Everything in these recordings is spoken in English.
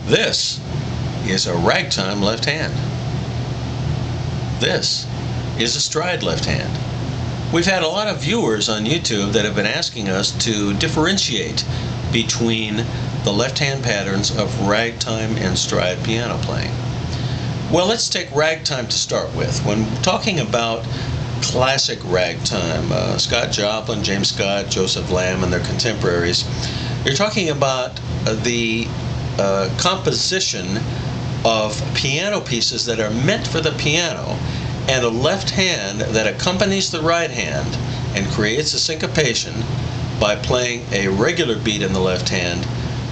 This is a ragtime left hand. This is a stride left hand. We've had a lot of viewers on YouTube that have been asking us to differentiate between the left hand patterns of ragtime and stride piano playing. Well, let's take ragtime to start with. When talking about classic ragtime, Scott Joplin, James Scott, Joseph Lamb, and their contemporaries, you're talking about the composition of piano pieces that are meant for the piano, and a left hand that accompanies the right hand and creates a syncopation by playing a regular beat in the left hand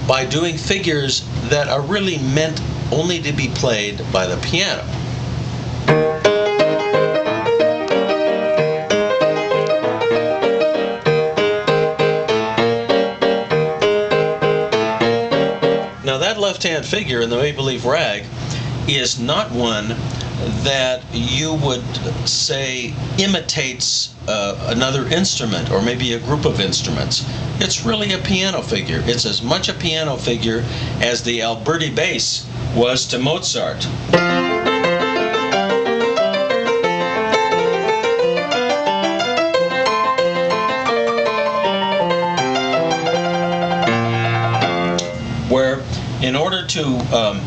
by doing figures that are really meant only to be played by the piano. Now that left hand figure in the Maple Leaf Rag is not one that you would say imitates another instrument or maybe a group of instruments. It's really a piano figure. It's as much a piano figure as the Alberti bass was to Mozart. Where in order to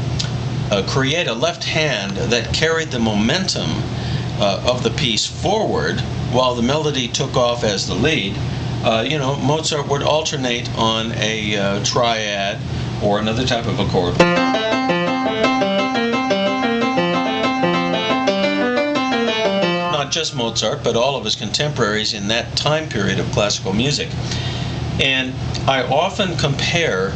create a left hand that carried the momentum of the piece forward while the melody took off as the lead, Mozart would alternate on a triad or another type of a chord. Not just Mozart, but all of his contemporaries in that time period of classical music. And I often compare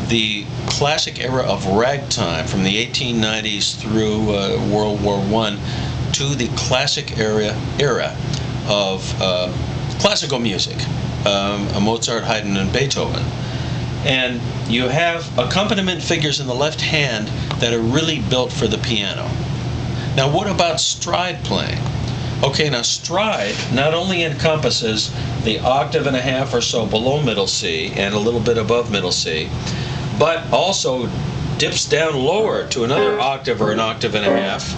the classic era of ragtime from the 1890s through World War I to the classic era of classical music, Mozart, Haydn, and Beethoven. And you have accompaniment figures in the left hand that are really built for the piano. Now what about stride playing? Okay, now stride not only encompasses the octave and a half or so below middle C and a little bit above middle C, but also dips down lower to another octave or an octave and a half.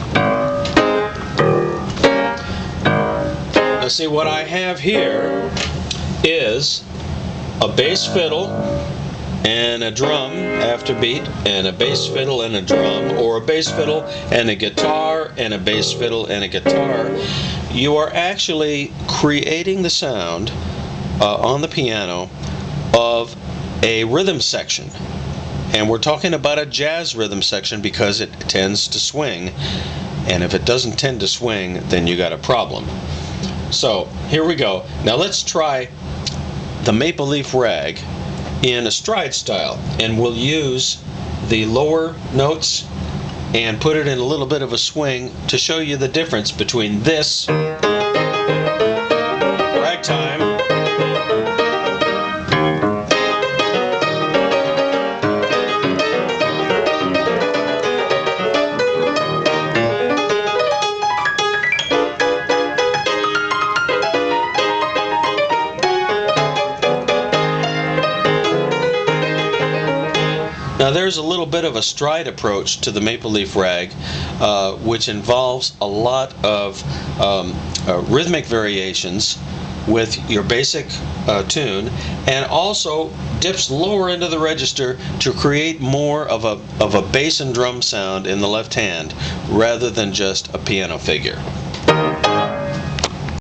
Now see, what I have here is a bass fiddle and a drum after beat, and a bass fiddle and a drum, or a bass fiddle and a guitar, and a bass fiddle and a guitar. You are actually creating the sound on the piano of a rhythm section. And we're talking about a jazz rhythm section because it tends to swing. And if it doesn't tend to swing, then you got a problem. So here we go. Now let's try the Maple Leaf Rag in a stride style. And we'll use the lower notes and put it in a little bit of a swing to show you the difference between this ragtime Now there's a little bit of a stride approach to the Maple Leaf Rag, which involves a lot of rhythmic variations with your basic tune, and also dips lower into the register to create more of a bass and drum sound in the left hand rather than just a piano figure.